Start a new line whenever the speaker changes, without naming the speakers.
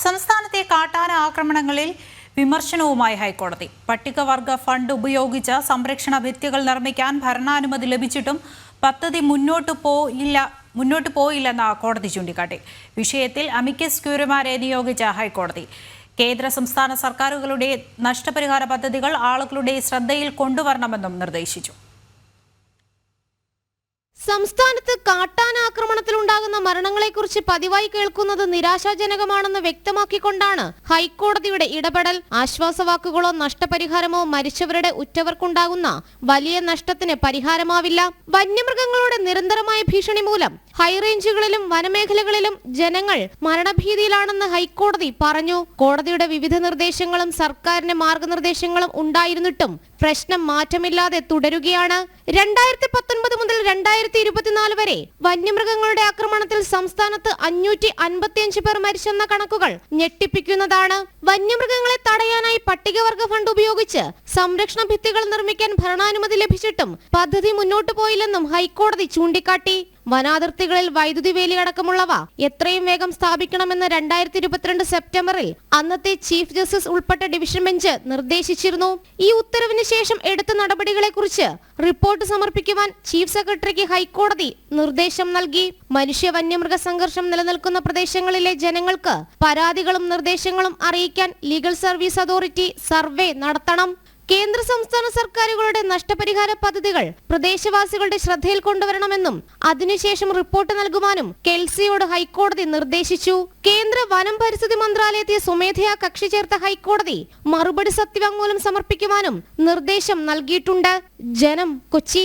സംസ്ഥാനത്തെ കാട്ടാന ആക്രമണങ്ങളിൽ വിമർശനവുമായി ഹൈക്കോടതി. പട്ടികവർഗ ഫണ്ട് ഉപയോഗിച്ച് സംരക്ഷണ ഭിത്തികൾ നിർമ്മിക്കാൻ ഭരണാനുമതി ലഭിച്ചിട്ടും പദ്ധതി മുന്നോട്ട് പോയില്ലെന്ന് കോടതി ചൂണ്ടിക്കാട്ടി. വിഷയത്തിൽ അമിക്കസ് ക്യൂറിമാരെ നിയോഗിച്ച ഹൈക്കോടതി കേന്ദ്ര സംസ്ഥാന സർക്കാരുകളുടെ നഷ്ടപരിഹാര പദ്ധതികൾ ആളുകളുടെ ശ്രദ്ധയിൽ കൊണ്ടുവരണമെന്നും നിർദ്ദേശിച്ചു.
സംസ്ഥാനത്ത് കാട്ടാന ആക്രമണത്തിലുണ്ടാകുന്ന മരണങ്ങളെക്കുറിച്ച് പതിവായി കേൾക്കുന്നത് നിരാശാജനകമാണെന്ന് വ്യക്തമാക്കിക്കൊണ്ടാണ് ഹൈക്കോടതിയുടെ ഇടപെടൽ. ആശ്വാസവാക്കുകളോ നഷ്ടപരിഹാരമോ മരിച്ചവരുടെ ഉറ്റവർക്കുണ്ടാകുന്ന വലിയ നഷ്ടത്തിന് പരിഹാരമാവില്ല. വന്യമൃഗങ്ങളുടെ നിരന്തരമായ ഭീഷണി മൂലം ഹൈറേഞ്ചുകളിലും വനമേഖലകളിലും ജനങ്ങൾ മരണഭീതിയിലാണെന്ന് ഹൈക്കോടതി പറഞ്ഞു. കോടതിയുടെ വിവിധ നിർദ്ദേശങ്ങളും സർക്കാരിന്റെ മാർഗനിർദ്ദേശങ്ങളും ഉണ്ടായിരുന്നിട്ടും പ്രശ്നം മാറ്റമില്ലാതെ തുടരുകയാണ്. 2019 മുതൽ 2024 വരെ വന്യമൃഗങ്ങളുടെ ആക്രമണത്തിൽ സംസ്ഥാനത്ത് 555 പേർ മരിച്ചെന്ന കണക്കുകൾ ഞെട്ടിപ്പിക്കുന്നതാണ്. വന്യമൃഗങ്ങളെ തടയാനായി പട്ടികവർഗ ഫണ്ട് ഉപയോഗിച്ച് സംരക്ഷണ ഭിത്തികൾ നിർമ്മിക്കാൻ ഭരണാനുമതി ലഭിച്ചിട്ടും പദ്ധതി മുന്നോട്ടു പോയില്ലെന്നും ഹൈക്കോടതി ചൂണ്ടിക്കാട്ടി. വനാതിർത്തികളിൽ വൈദ്യുതി വേലി അടക്കമുള്ളവ എത്രയും വേഗം സ്ഥാപിക്കണമെന്ന് 2022 സെപ്റ്റംബറിൽ അന്നത്തെ ചീഫ് ജസ്റ്റിസ് ഉൾപ്പെട്ട ഡിവിഷൻ ബെഞ്ച് നിർദ്ദേശിച്ചിരുന്നു. ഈ ഉത്തരവിന് ശേഷം എടുത്ത നടപടികളെക്കുറിച്ച് റിപ്പോർട്ട് സമർപ്പിക്കുവാൻ ചീഫ് സെക്രട്ടറിക്ക് ഹൈക്കോടതി നിർദ്ദേശം നൽകി. മനുഷ്യ വന്യമൃഗ സംഘർഷം നിലനിൽക്കുന്ന പ്രദേശങ്ങളിലെ ജനങ്ങൾക്ക് പരാതികളും നിർദ്ദേശങ്ങളും അറിയിക്കാൻ ലീഗൽ സർവീസ് അതോറിറ്റി സർവേ നടത്തണം. കേന്ദ്ര സംസ്ഥാന സർക്കാരുകളുടെ നഷ്ടപരിഹാര പദ്ധതികൾ പ്രദേശവാസികളുടെ ശ്രദ്ധയിൽ കൊണ്ടുവരണമെന്നും അതിനുശേഷം റിപ്പോർട്ട് നൽകുവാനും കെൽസിയോട് ഹൈക്കോടതി നിർദ്ദേശിച്ചു. കേന്ദ്ര വനം പരിസ്ഥിതി മന്ത്രാലയത്തെ സ്വമേധയാ കക്ഷി ചേർത്ത ഹൈക്കോടതി മറുപടി സത്യവാങ്മൂലം സമർപ്പിക്കുവാനും നിർദ്ദേശം നൽകിയിട്ടുണ്ട്. ജനം, കൊച്ചി.